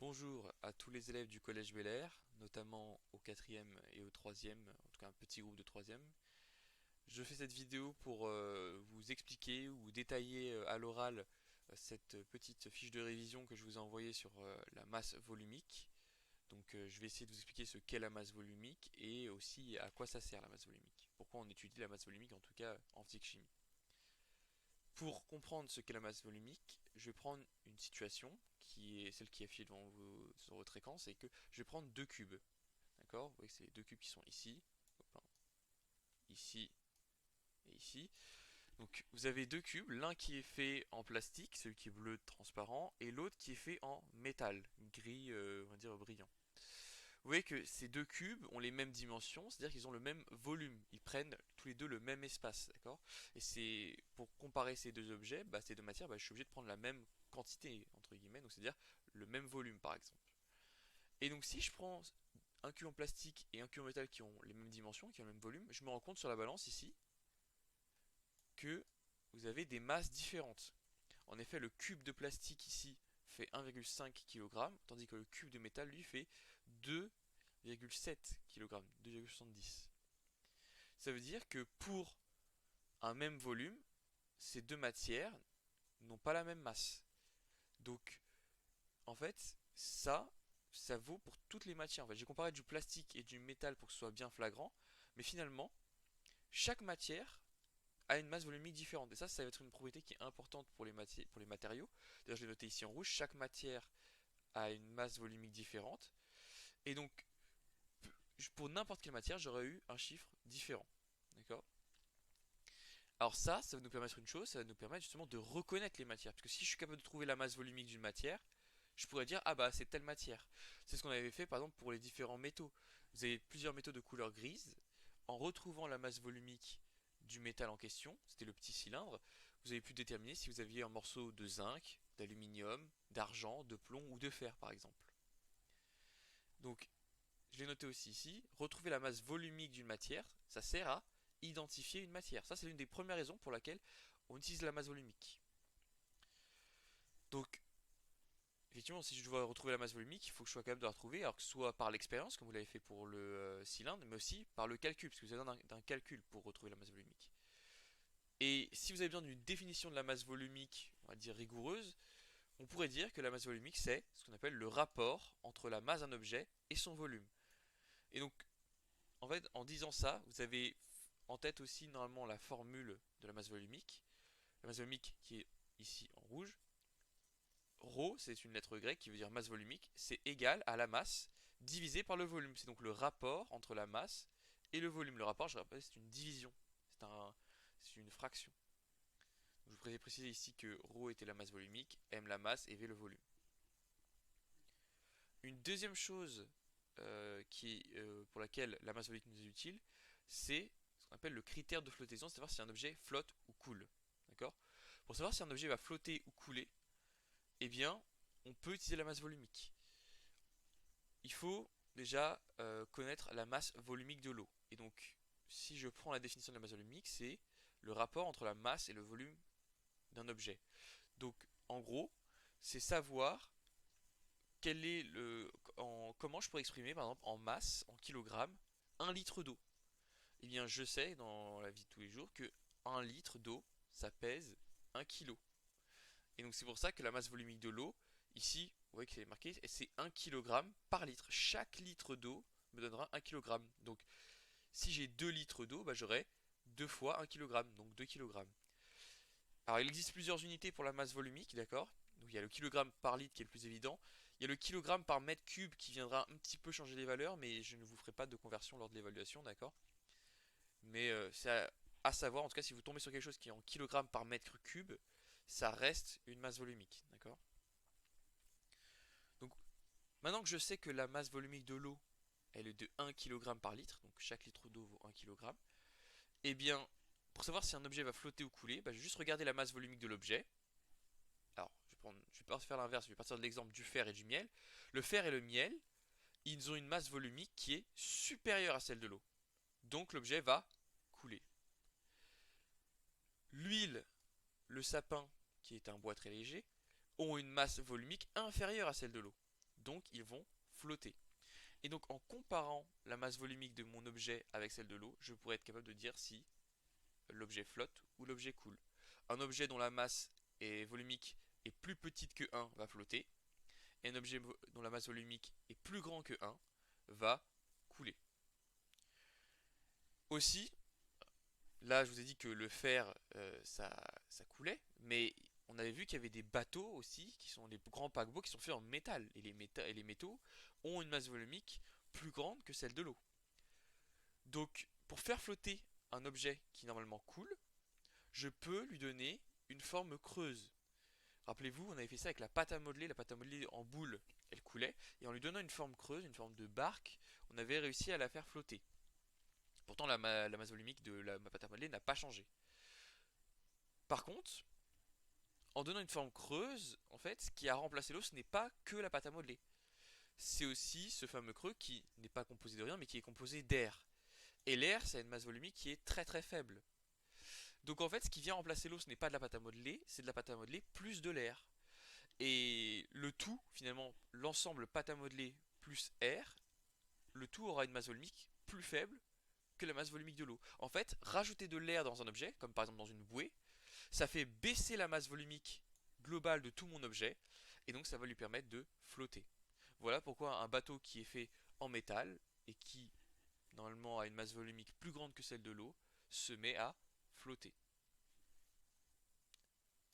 Bonjour à tous les élèves du collège Bel Air, notamment au quatrième et au troisième, en tout cas un petit groupe de troisième. Je fais cette vidéo pour vous expliquer ou détailler à l'oral cette petite fiche de révision que je vous ai envoyée sur la masse volumique. Donc je vais essayer de vous expliquer ce qu'est la masse volumique et aussi à quoi ça sert la masse volumique. Pourquoi on étudie la masse volumique, en tout cas en physique-chimie. Pour comprendre ce qu'est la masse volumique, je vais prendre une situation qui est celle qui est affichée devant vous sur votre écran, c'est que je vais prendre deux cubes. D'accord? Vous voyez que c'est les deux cubes qui sont ici, hop, ici et ici. Donc vous avez deux cubes, l'un qui est fait en plastique, celui qui est bleu transparent, et l'autre qui est fait en métal, gris, on va dire brillant. Vous voyez que ces deux cubes ont les mêmes dimensions, c'est-à-dire qu'ils ont le même volume. Ils prennent tous les deux le même espace, d'accord? Et c'est pour comparer ces deux objets, ces deux matières, je suis obligé de prendre la même quantité, entre guillemets, donc c'est-à-dire le même volume par exemple. Et donc si je prends un cube en plastique et un cube en métal qui ont les mêmes dimensions, qui ont le même volume, je me rends compte sur la balance ici que vous avez des masses différentes. En effet, le cube de plastique ici fait 1,5 kg, tandis que le cube de métal lui fait 2,7 kg, 2,70. Ça veut dire que pour un même volume, ces deux matières n'ont pas la même masse. Donc, en fait, ça vaut pour toutes les matières. En fait, j'ai comparé du plastique et du métal pour que ce soit bien flagrant, mais finalement, chaque matière a une masse volumique différente. Et ça va être une propriété qui est importante pour pour les matériaux. D'ailleurs, je l'ai noté ici en rouge. Chaque matière a une masse volumique différente. Et donc, pour n'importe quelle matière, j'aurais eu un chiffre différent. D'accord? Alors ça va nous permettre une chose, ça va nous permettre justement de reconnaître les matières. Parce que si je suis capable de trouver la masse volumique d'une matière, je pourrais dire, ah bah c'est telle matière. C'est ce qu'on avait fait par exemple pour les différents métaux. Vous avez plusieurs métaux de couleur grise. En retrouvant la masse volumique du métal en question, c'était le petit cylindre, vous avez pu déterminer si vous aviez un morceau de zinc, d'aluminium, d'argent, de plomb ou de fer par exemple. Donc je l'ai noté aussi ici, retrouver la masse volumique d'une matière, ça sert à identifier une matière. Ça, c'est l'une des premières raisons pour laquelle on utilise la masse volumique. Donc, effectivement, si je dois retrouver la masse volumique, il faut que je sois capable de la retrouver, alors que ce soit par l'expérience, comme vous l'avez fait pour le cylindre, mais aussi par le calcul, parce que vous avez besoin d'un calcul pour retrouver la masse volumique. Et si vous avez besoin d'une définition de la masse volumique, on va dire rigoureuse, on pourrait dire que la masse volumique, c'est ce qu'on appelle le rapport entre la masse d'un objet et son volume. Et donc, en fait, en disant ça, vous avez en tête aussi normalement la formule de la masse volumique. La masse volumique qui est ici en rouge. Rho, c'est une lettre grecque qui veut dire masse volumique. C'est égal à la masse divisé par le volume. C'est donc le rapport entre la masse et le volume. Le rapport, je rappelle, c'est une division. C'est une fraction. Donc, je voudrais préciser ici que ρ était la masse volumique, m la masse et v le volume. Une deuxième chose pour laquelle la masse volumique nous est utile, c'est ce qu'on appelle le critère de flottaison, c'est savoir si un objet flotte ou coule. D'accord? Pour savoir si un objet va flotter ou couler, eh bien, on peut utiliser la masse volumique. Il faut déjà connaître la masse volumique de l'eau. Et donc, si je prends la définition de la masse volumique, c'est le rapport entre la masse et le volume d'un objet. Donc, en gros, c'est savoir comment je pourrais exprimer, par exemple, en masse, en kilogrammes, un litre d'eau. Eh bien, je sais dans la vie de tous les jours que un litre d'eau, ça pèse 1 kg. Et donc, c'est pour ça que la masse volumique de l'eau, ici, vous voyez que c'est marqué, c'est 1 kg par litre. Chaque litre d'eau me donnera 1 kg. Donc, si j'ai 2 litres d'eau, j'aurai 2 fois 1 kg, donc 2 kg. Alors, il existe plusieurs unités pour la masse volumique, d'accord? Donc, il y a le kilogramme par litre qui est le plus évident. Il y a le kilogramme par mètre cube qui viendra un petit peu changer les valeurs, mais je ne vous ferai pas de conversion lors de l'évaluation, d'accord? Mais c'est à savoir, en tout cas, si vous tombez sur quelque chose qui est en kilogramme par mètre cube, ça reste une masse volumique, d'accord? Donc, maintenant que je sais que la masse volumique de l'eau, elle est de 1 kg par litre, donc chaque litre d'eau vaut 1 kg, eh bien, pour savoir si un objet va flotter ou couler, je vais juste regarder la masse volumique de l'objet. Alors, je vais pas faire l'inverse, je vais partir de l'exemple du fer et du miel. Le fer et le miel, ils ont une masse volumique qui est supérieure à celle de l'eau. Donc l'objet va couler. L'huile, le sapin, qui est un bois très léger, ont une masse volumique inférieure à celle de l'eau. donc ils vont flotter. Et donc en comparant la masse volumique de mon objet avec celle de l'eau, je pourrais être capable de dire si l'objet flotte ou l'objet coule. Un objet dont la masse est volumique est plus petite que 1 va flotter, et un objet dont la masse volumique est plus grand que 1 va couler. Aussi, là je vous ai dit que le fer ça coulait, mais on avait vu qu'il y avait des bateaux aussi, qui sont des grands paquebots qui sont faits en métal, et les métaux ont une masse volumique plus grande que celle de l'eau. Donc pour faire flotter un objet qui normalement coule, je peux lui donner une forme creuse. Rappelez-vous, on avait fait ça avec la pâte à modeler en boule, elle coulait, et en lui donnant une forme creuse, une forme de barque, on avait réussi à la faire flotter. Pourtant, la masse volumique de ma pâte à modeler n'a pas changé. Par contre, en donnant une forme creuse, en fait, ce qui a remplacé l'eau, ce n'est pas que la pâte à modeler. C'est aussi ce fameux creux qui n'est pas composé de rien, mais qui est composé d'air. Et l'air, c'est une masse volumique qui est très très faible. Donc en fait, ce qui vient remplacer l'eau, ce n'est pas de la pâte à modeler, c'est de la pâte à modeler plus de l'air. Et le tout, finalement, l'ensemble pâte à modeler plus air, le tout aura une masse volumique plus faible que la masse volumique de l'eau. En fait, rajouter de l'air dans un objet, comme par exemple dans une bouée, ça fait baisser la masse volumique globale de tout mon objet, et donc ça va lui permettre de flotter. Voilà pourquoi un bateau qui est fait en métal, et qui normalement a une masse volumique plus grande que celle de l'eau, se met à flotter.